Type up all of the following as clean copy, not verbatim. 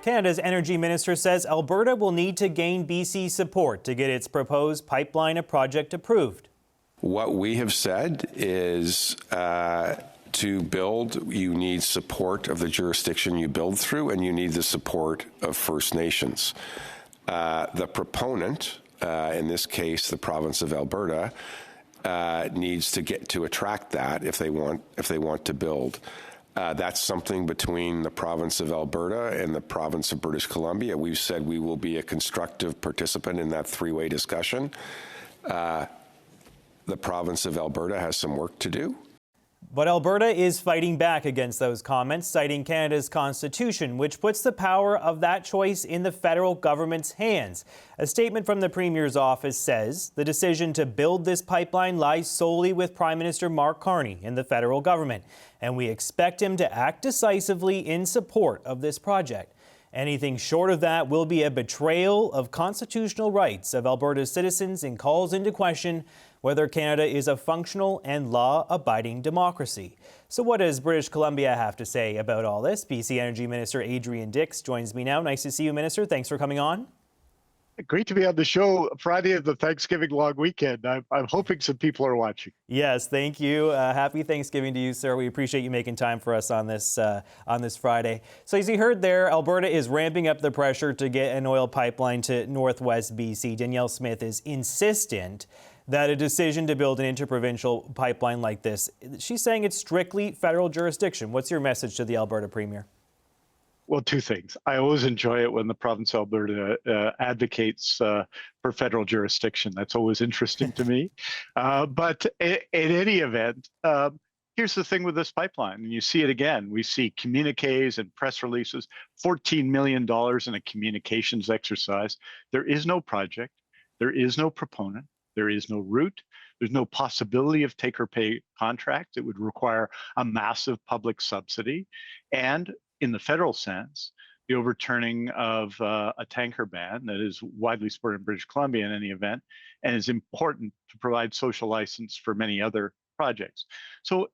Canada's Energy Minister says Alberta will need to gain BC support to get its proposed pipeline project approved. What we have said is to build, you need support of the jurisdiction you build through, and you need the support of First Nations. The proponent, in this case, the province of Alberta, needs to get to attract that if they want to build. That's something between the province of Alberta and the province of British Columbia. We've said we will be a constructive participant in that three-way discussion. The province of Alberta has some work to do. But Alberta is fighting back against those comments, citing Canada's Constitution, which puts the power of that choice in the federal government's hands. A statement from the Premier's office says the decision to build this pipeline lies solely with Prime Minister Mark Carney and the federal government, and we expect him to act decisively in support of this project. Anything short of that will be a betrayal of constitutional rights of Alberta's citizens and calls into question whether Canada is a functional and law-abiding democracy. So what does British Columbia have to say about all this? BC Energy Minister Adrian Dix joins me now. Nice to see you, Minister. Thanks for coming on. Great to be on the show Friday of the Thanksgiving long weekend. I'm hoping some people are watching. Yes, thank you. Happy Thanksgiving to you, sir. We appreciate you making time for us on this Friday. So as you heard there, Alberta is ramping up the pressure to get an oil pipeline to Northwest BC. Danielle Smith is insistent that a decision to build an interprovincial pipeline like this, she's saying it's strictly federal jurisdiction. What's your message to the Alberta Premier? Well, two things. I always enjoy it when the province of Alberta advocates for federal jurisdiction. That's always interesting to me. But in any event, here's the thing with this pipeline, and you see it again. We see communiques and press releases, $14 million in a communications exercise. There is no project. There is no proponent. There is no route. There's no possibility of take-or-pay contracts. It would require a massive public subsidy. And in the federal sense, the overturning of a tanker ban that is widely supported in British Columbia in any event, and is important to provide social license for many other projects. So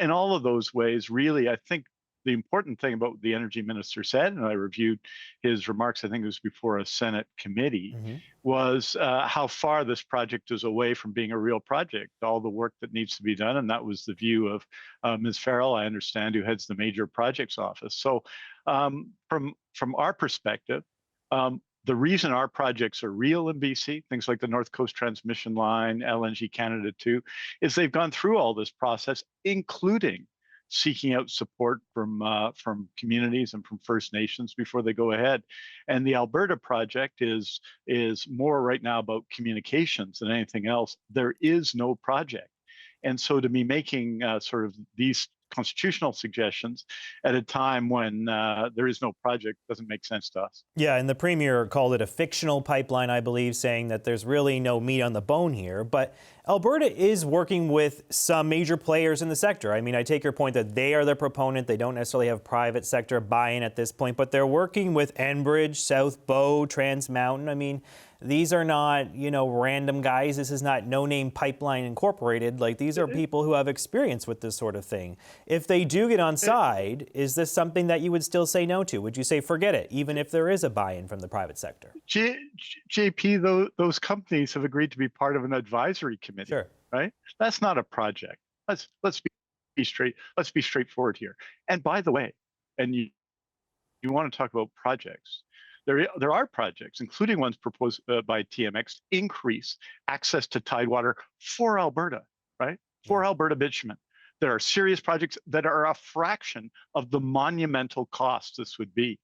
in all of those ways, really, I think the important thing about what the energy minister said, and I reviewed his remarks, I think it was before a Senate committee, was how far this project is away from being a real project, all the work that needs to be done. And that was the view of Ms. Farrell, I understand, who heads the major projects office. So from our perspective, the reason our projects are real in BC, things like the North Coast Transmission Line, LNG Canada 2, is they've gone through all this process, including seeking out support from communities and from First Nations before they go ahead. And the Alberta project is more right now about communications than anything else. There is no project. And so to be making sort of these constitutional suggestions at a time when there is no project doesn't make sense to us. Yeah, and the Premier called it a fictional pipeline, I believe, saying that there's really no meat on the bone here. But Alberta is working with some major players in the sector. I mean, I take your point that they are the proponent. They don't necessarily have private sector buy-in at this point, but they're working with Enbridge, South Bow, Trans Mountain. I mean, these are not, random guys. This is not No Name Pipeline Incorporated. Like, these are people who have experience with this sort of thing. If they do get on side, is this something that you would still say no to? Would you say forget it, even if there is a buy-in from the private sector? JP, those companies have agreed to be part of an advisory committee, sure, right? That's not a project. Let's be straight. Let's be straightforward here. And by the way, and you want to talk about projects. There are projects, including ones proposed by TMX, increase access to tidewater for Alberta, right? For Alberta bitumen. There are serious projects that are a fraction of the monumental cost this would be.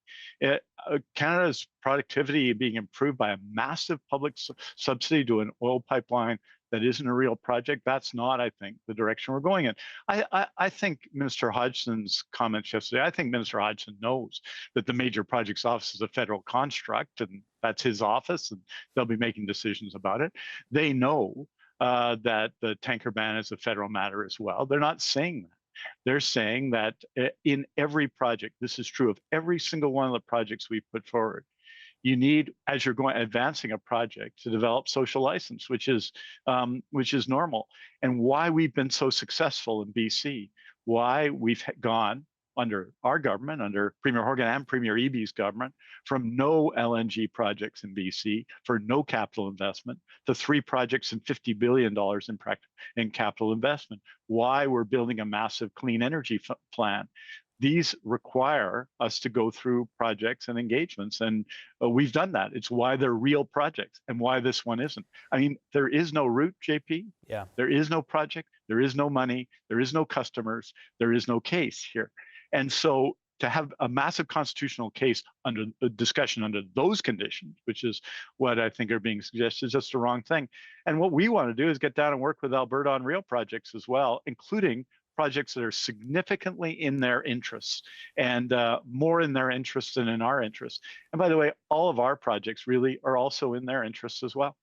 Canada's productivity being improved by a massive public subsidy to an oil pipeline that isn't a real project. That's not, I think, the direction we're going in. I think Minister Hodgson's comments yesterday, I think Minister Hodgson knows that the Major Projects Office is a federal construct, and that's his office, and they'll be making decisions about it. They know that the tanker ban is a federal matter as well. They're not saying that. They're saying that in every project, this is true of every single one of the projects we put forward, you need, as you're advancing a project, to develop social license, which is normal. And why we've been so successful in BC, why we've gone under our government, under Premier Horgan and Premier Eby's government, from no LNG projects in BC for no capital investment to 3 projects and $50 billion in capital investment. Why we're building a massive clean energy plan. These require us to go through projects and engagements, and we've done that. It's why they're real projects and why this one isn't. I mean, there is no route, JP. Yeah. There is no project. There is no money. There is no customers. There is no case here. And so to have a massive constitutional case under discussion under those conditions, which is what I think are being suggested, is just the wrong thing. And what we want to do is get down and work with Alberta on real projects as well, including projects that are significantly in their interests and more in their interests than in our interests. And by the way, all of our projects really are also in their interests as well.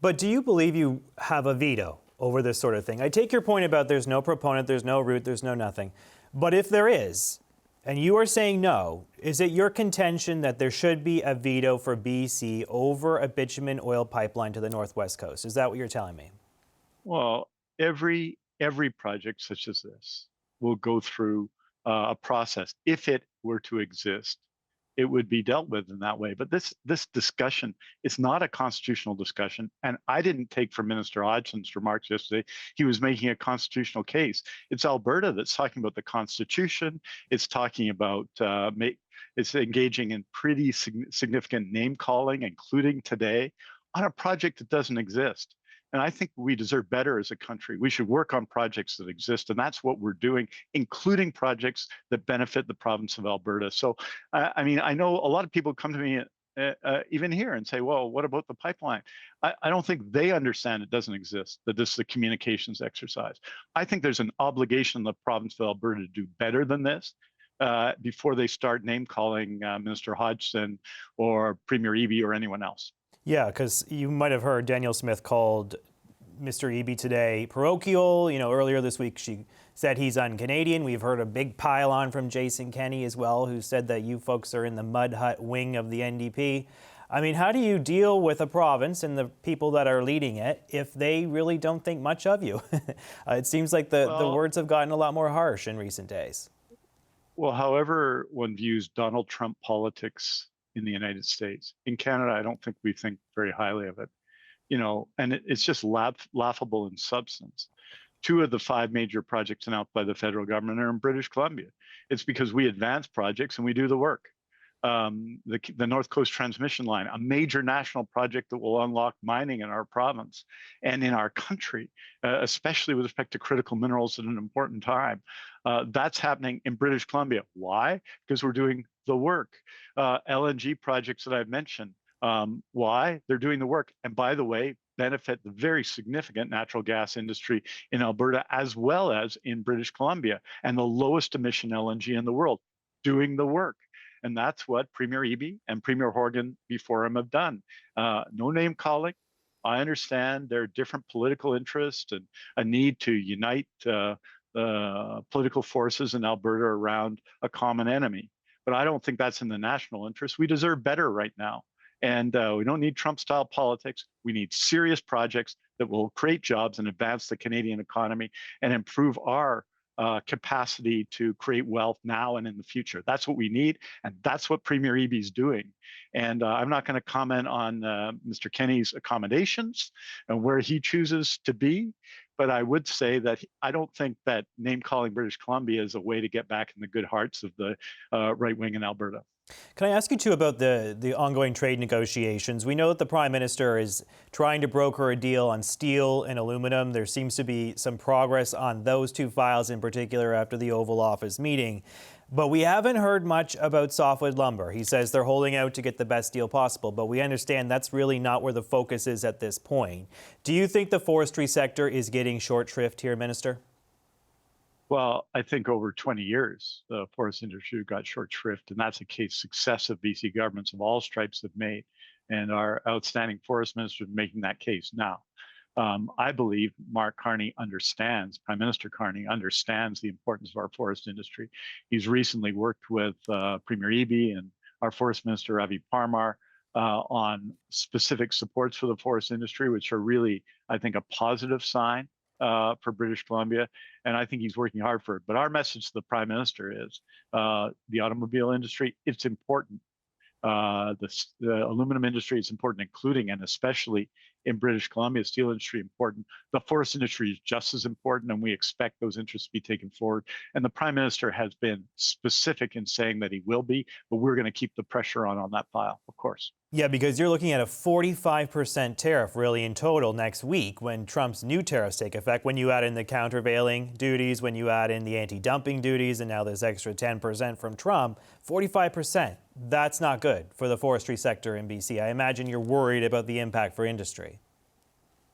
But do you believe you have a veto over this sort of thing? I take your point about there's no proponent, there's no route, there's no nothing. But if there is, and you are saying no, is it your contention that there should be a veto for BC over a bitumen oil pipeline to the Northwest Coast? Is that what you're telling me? Well, every project such as this will go through a process. If it were to exist, it would be dealt with in that way. But this discussion is not a constitutional discussion. And I didn't take from Minister Hodgson's remarks yesterday, he was making a constitutional case. It's Alberta that's talking about the Constitution. It's talking about, it's engaging in pretty significant name calling, including today, on a project that doesn't exist. And I think we deserve better as a country. We should work on projects that exist, and that's what we're doing, including projects that benefit the province of Alberta. So, I mean, I know a lot of people come to me even here and say, well, what about the pipeline? I don't think they understand it doesn't exist, that this is a communications exercise. I think there's an obligation in the province of Alberta to do better than this before they start name-calling Minister Hodgson or Premier Eby or anyone else. Yeah, because you might have heard Danielle Smith called Mr. Eby today parochial. You know, earlier this week she said he's un-Canadian. We've heard a big pile-on from Jason Kenney as well, who said that you folks are in the mud hut wing of the NDP. I mean, how do you deal with a province and the people that are leading it if they really don't think much of you? It seems like the words have gotten a lot more harsh in recent days. Well, however one views Donald Trump politics in the United States. In Canada, I don't think we think very highly of it, you know, and it's just laughable in substance. 2 of the 5 major projects announced by the federal government are in British Columbia. It's because we advance projects and we do the work. The North Coast Transmission Line, a major national project that will unlock mining in our province and in our country, especially with respect to critical minerals at an important time. That's happening in British Columbia. Why? Because we're doing the work. LNG projects that I've mentioned. Why? They're doing the work. And by the way, benefit the very significant natural gas industry in Alberta as well as in British Columbia, and the lowest emission LNG in the world, doing the work. And that's what Premier Eby and Premier Horgan before him have done. No name calling. I understand there are different political interests and a need to unite political forces in Alberta around a common enemy. But I don't think that's in the national interest. We deserve better right now. And we don't need Trump-style politics. We need serious projects that will create jobs and advance the Canadian economy and improve our capacity to create wealth now and in the future. That's what we need, and that's what Premier Eby is doing. And I'm not going to comment on Mr. Kenney's accommodations and where he chooses to be, but I would say that I don't think that name-calling British Columbia is a way to get back in the good hearts of the right wing in Alberta. Can I ask you, too, about the ongoing trade negotiations? We know that the Prime Minister is trying to broker a deal on steel and aluminum. There seems to be some progress on those 2 files in particular after the Oval Office meeting. But we haven't heard much about softwood lumber. He says they're holding out to get the best deal possible, but we understand that's really not where the focus is at this point. Do you think the forestry sector is getting short shrift here, Minister? Well, I think over 20 years, the forest industry got short shrift, and that's a case successive BC governments of all stripes have made, and our outstanding forest minister is making that case now. I believe Mark Carney understands, Prime Minister Carney understands the importance of our forest industry. He's recently worked with Premier Eby and our Forest Minister, Avi Parmar, on specific supports for the forest industry, which are really, I think, a positive sign for British Columbia, and I think he's working hard for it. But our message to the Prime Minister is the automobile industry, it's important. The aluminum industry is important, including and especially in British Columbia, steel industry important. The forest industry is just as important, and we expect those interests to be taken forward. And the Prime Minister has been specific in saying that he will be, but we're going to keep the pressure on that file, of course. Yeah, because you're looking at a 45% tariff really in total next week when Trump's new tariffs take effect. When you add in the countervailing duties, when you add in the anti-dumping duties, and now this extra 10% from Trump, 45%. That's not good for the forestry sector in BC. I imagine you're worried about the impact for industry.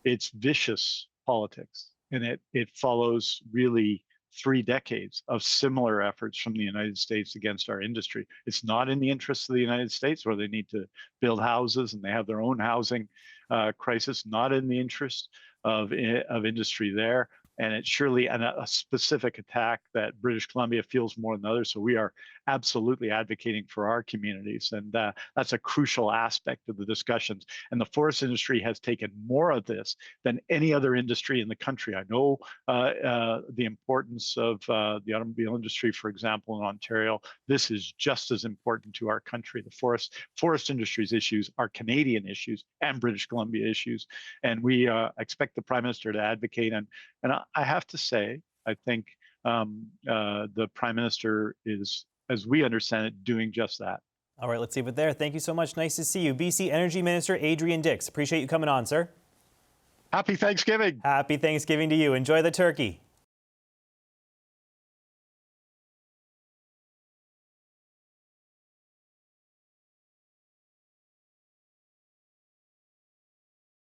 It's vicious politics, and it follows really 3 decades of similar efforts from the United States against our industry. It's not in the interests of the United States, where they need to build houses and they have their own housing crisis, not in the interest of industry there. And it's surely a specific attack that British Columbia feels more than others. So we are absolutely advocating for our communities. And that's a crucial aspect of the discussions. And the forest industry has taken more of this than any other industry in the country. I know the importance of the automobile industry, for example, in Ontario. This is just as important to our country. The forest industry's issues are Canadian issues and British Columbia issues. And we expect the Prime Minister to advocate. And I have to say, I think the Prime Minister is, as we understand it, doing just that. All right, let's leave it there. Thank you so much. Nice to see you. BC Energy Minister Adrian Dix. Appreciate you coming on, sir. Happy Thanksgiving. Happy Thanksgiving to you. Enjoy the turkey.